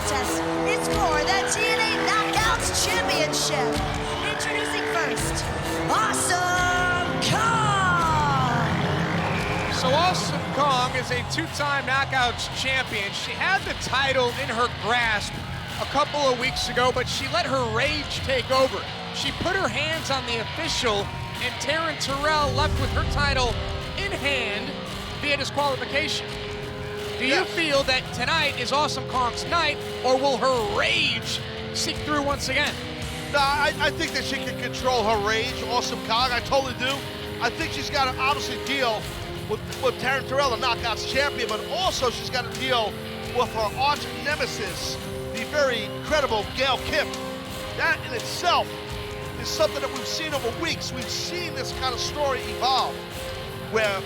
contest is for the TNA Knockouts Championship. Introducing first, Awesome Kong! So Awesome Kong is a two-time Knockouts champion. She had the title in her grasp a couple of weeks ago, but she let her rage take over. She put her hands on the official, and Taryn Terrell left with her title in hand via disqualification. Do you feel that tonight is Awesome Kong's night, or will her rage seek through once again? No, I think that she can control her rage, Awesome Kong, I totally do. I think she's got to obviously deal with Taryn Terrell, the Knockouts champion, but also she's got to deal with her arch nemesis, the very credible Gail Kim. That in itself is something that we've seen over weeks. We've seen this kind of story evolve, where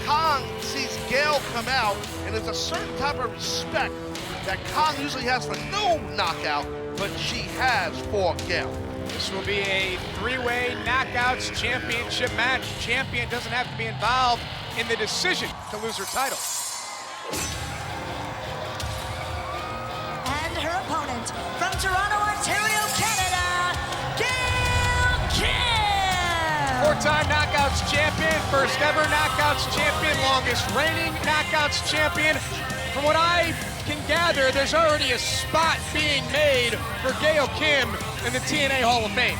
Kong sees Gail come out, and there's a certain type of respect that Kong usually has for no knockout, but she has for Gail. This will be a three-way Knockouts championship match. Champion doesn't have to be involved in the decision to lose her title. And her opponent from Toronto, Ontario, Canada, Gail Kim! Four-time Knockouts champion, first ever Knockouts champion, longest reigning Knockouts champion. From what I can gather, there's already a spot being made for Gail Kim in the TNA Hall of Fame.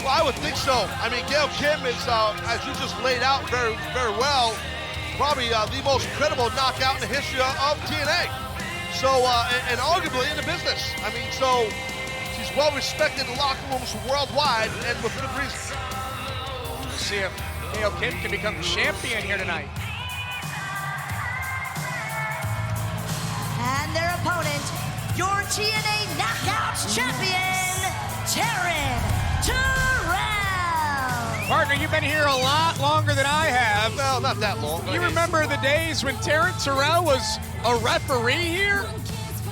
Well, I would think so. I mean, Gail Kim is, as you just laid out very, very well, probably the most credible knockout in the history of TNA. So, and arguably in the business. I mean, so she's well respected in locker rooms worldwide, and with good reason. We'll see if Gail Kim can become champion here tonight. And their opponent, your TNA Knockouts champion, Taryn Terrell! Partner, you've been here a lot longer than I have. Well, not that long. You remember the days when Taryn Terrell was a referee here?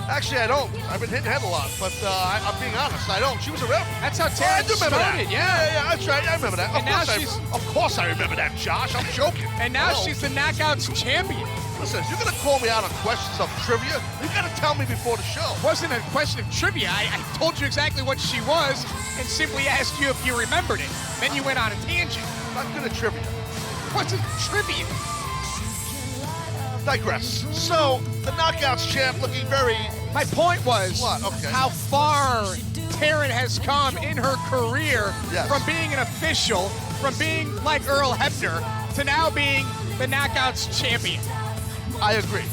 Actually, I don't. I've been hitting head a lot, but I'm being honest, I don't. She was a ref. That's how Taryn started, that. yeah. That's right, I remember that. And now she's... Of course I remember that, Josh, I'm joking. And now she's the Knockouts champion. Listen, if you're gonna call me out on questions of trivia, you gotta tell me before the show. It wasn't a question of trivia. I told you exactly what she was and simply asked you if you remembered it. Then you went on a tangent. Not good at trivia. What's a trivia? Digress. So, the Knockouts champ looking very... My point was What? Okay. how far Taryn has come in her career from being an official, from being like Earl Hebner, to now being the Knockouts champion. I agree.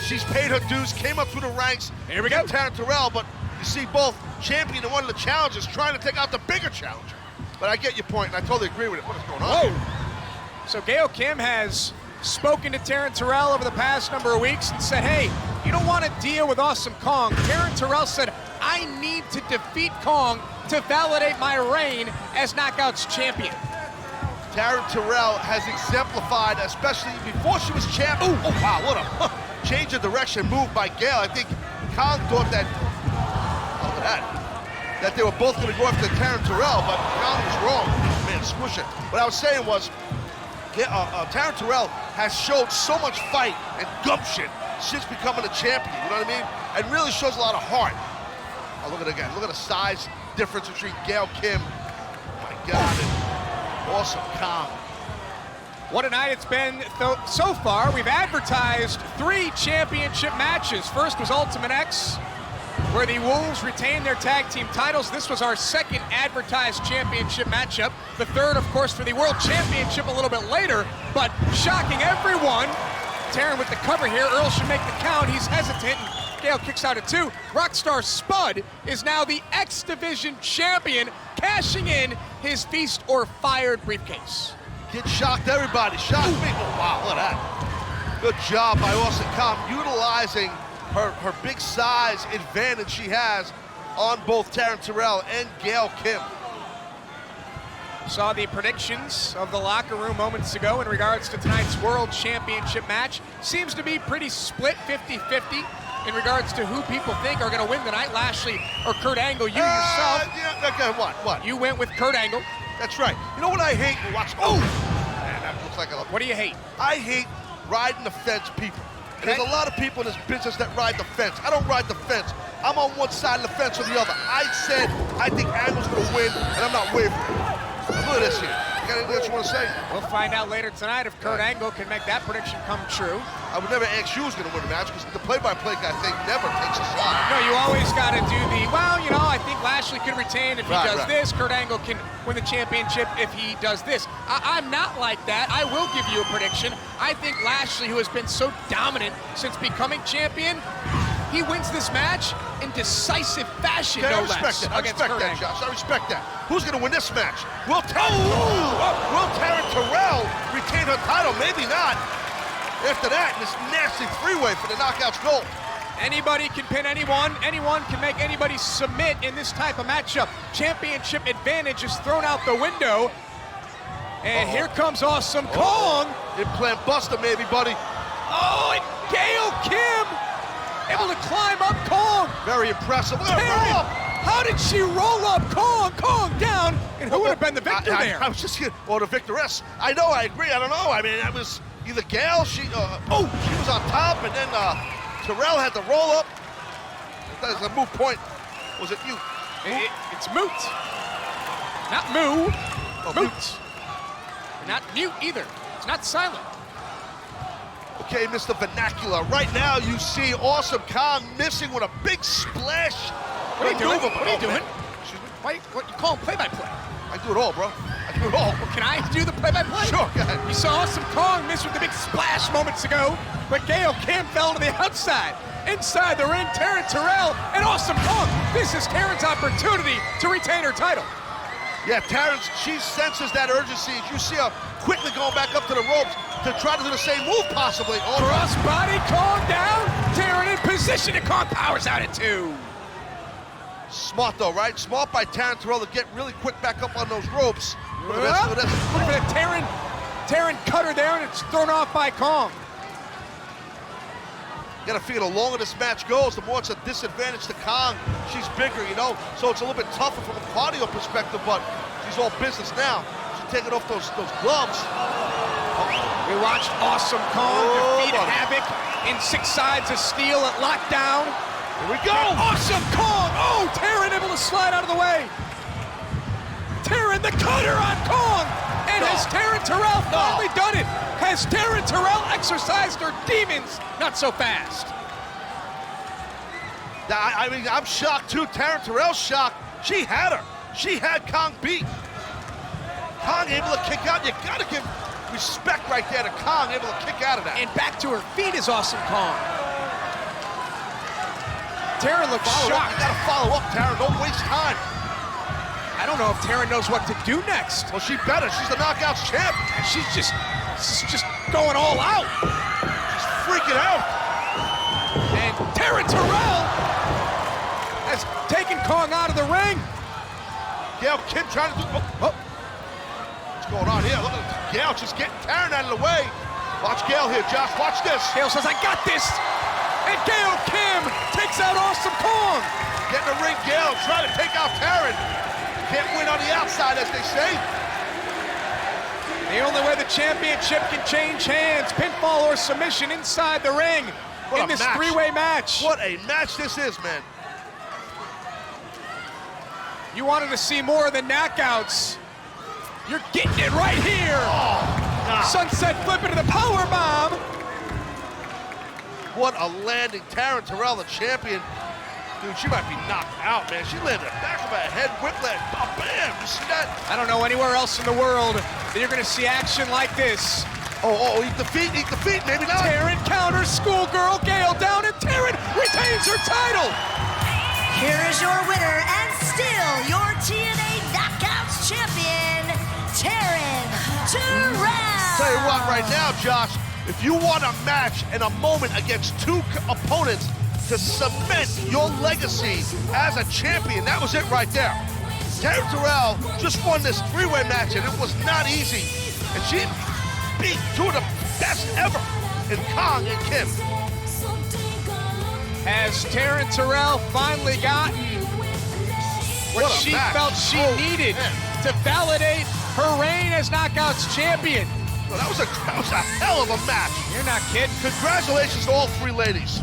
She's paid her dues, came up through the ranks. Here we go. Taryn Terrell, but you see both champion and one of the challengers trying to take out the bigger challenger. But I get your point, and I totally agree with it. What is going on? Whoa. So Gail Kim has spoken to Taryn Terrell over the past number of weeks and said, hey, you don't want to deal with Awesome Kong. Taryn Terrell said, I need to defeat Kong to validate my reign as Knockouts champion. Taryn Terrell has exemplified, especially before she was champion. Oh, wow, what a change of direction move by Gail. I think Kong thought that, look at that they were both going to go after Taryn Terrell, but Kong was wrong. Man, squish it. What I was saying was, Taryn Terrell has showed so much fight and gumption since becoming a champion, you know what I mean? And really shows a lot of heart. Oh, look at it again. Look at the size difference between Gail Kim, oh my God, and Awesome Kong. What a night it's been so far. We've advertised 3 championship matches. First was Ultimate X, where the Wolves retained their tag team titles. This was our second advertised championship matchup. The third, of course, for the World Championship a little bit later, but shocking everyone. Taryn with the cover here. Earl should make the count. He's hesitant. Gail kicks out at 2. Rockstar Spud is now the X Division champion, cashing in his Feast or Fired briefcase. Kid shocked everybody, shocked me. Oh, wow, look at that. Good job by Awesome Kong, utilizing her big size advantage she has on both Taryn Terrell and Gail Kim. Saw the predictions of the locker room moments ago in regards to tonight's World Championship match. Seems to be pretty split, 50-50. In regards to who people think are going to win tonight, Lashley or Kurt Angle, you yourself. Yeah, okay, what? You went with Kurt Angle. That's right. You know what I hate? Watch. Oh! Man, that looks like a... What do you hate? I hate riding the fence people. And there's a lot of people in this business that ride the fence. I don't ride the fence. I'm on one side of the fence or the other. I said I think Angle's going to win, and I'm not wavering. Look at this here. You got anything else you want to say? We'll find out later tonight if Kurt Angle can make that prediction come true. I would never ask you who's going to win the match because the play-by-play guy thing never takes a slide. No, you always got to do the, well, you know, I think Lashley can retain if he does this. Kurt Angle can win the championship if he does this. I'm not like that. I will give you a prediction. I think Lashley, who has been so dominant since becoming champion, he wins this match in decisive fashion, Okay, no I respect less. that. I respect that, Josh. I respect that. Who's going to win this match? Will Taryn Terrell retain her title? Maybe not. After that, this nasty three-way for the Knockouts gold. Anybody can pin anyone. Anyone can make anybody submit in this type of matchup. Championship advantage is thrown out the window. And here comes Awesome Kong. Implant buster, maybe, buddy. Oh, and Gail Kim able to climb up Kong. Very impressive. Look at her Taryn, roll up. how did she roll up Kong? Kong down. And who would have been the victor there? I was just kidding. Or the victoress. I know, I agree. I don't know. I mean, that was either Gail, she was on top, and then Terrell had the roll up. That was a moot point. Was it you? It's moot. Not moo. Oh, moot. Not mute either. It's not silent. Okay, Mr. Vernacular. Right now, you see Awesome Kong missing with a big splash. What are you doing? What are you doing? Excuse me? Why, what you call him play-by-play? I do it all, bro. I do it all. Well, can I do the play-by-play? Sure, go ahead. You saw Awesome Kong miss with the big splash moments ago, but Gail Kim fell to the outside. Inside the ring, Taryn Terrell and Awesome Kong. This is Taryn's opportunity to retain her title. Yeah, Taryn, she senses that urgency. You see her quickly going back up to the ropes to try to do the same move, possibly. Crossbody, Kong down. Taryn in position, and Kong powers out at 2. Smart, though, right? Smart by Taryn Terrell to get really quick back up on those ropes. Look at this, look at this. Look at that, Taryn cut her there, and it's thrown off by Kong. You gotta figure the longer this match goes, the more it's a disadvantage to Kong. She's bigger, you know, so it's a little bit tougher from a cardio perspective, but she's all business now. She's taking off those gloves. We watched Awesome Kong defeat Havoc in 6 sides of steel at lockdown. Here we go! Awesome Kong! Oh, Taryn able to slide out of the way. Taryn, the cutter on Kong! And has Taryn Terrell finally done it? Has Taryn Terrell exercised her demons? Not so fast. I mean, I'm shocked too. Taryn Terrell's shocked. She had her. She had Kong beat. Kong able to kick out. You gotta give respect right there to Kong, able to kick out of that. And back to her feet is Awesome Kong. Taryn looks shocked. You gotta follow up, Taryn. Don't waste time. I don't know if Taryn knows what to do next. Well, she better. She's the Knockouts champ. And she's just going all out. She's freaking out. And Taryn Terrell has taken Kong out of the ring. Gail Kim trying to do... What's going on here? Look at Gail just getting Taryn out of the way. Watch Gail here, Josh. Watch this. Gail says, I got this. And Gail Kim takes out Awesome Kong. Get in the ring, Gail. Trying to take out Taryn. Can't win on the outside, as they say. The only way the championship can change hands, pinfall or submission inside the ring in this 3-way match. What a match this is, man. You wanted to see more of the knockouts. You're getting it right here. Sunset flip into the power bomb. What a landing. Taryn Terrell, the champion. Dude, she might be knocked out, man. She landed the back of her head, whiplash, bam, you see that? I don't know anywhere else in the world that you're gonna see action like this. Eat the feet, maybe not. Taryn counters schoolgirl Gail down, and Taryn retains her title. Here is your winner and still your TNA Knockouts champion, Taryn Terrell. Tell you what, right now, Josh, if you want a match and a moment against 2 opponents to cement your legacy as a champion, that was it right there. Taryn Terrell just won this 3-way match, and it was not easy. And she beat 2 of the best ever in Kong and Kim. Has Taryn Terrell finally gotten what she felt she needed to validate her reign as Knockouts champion? That was a hell of a match. You're not kidding. Congratulations to all three ladies.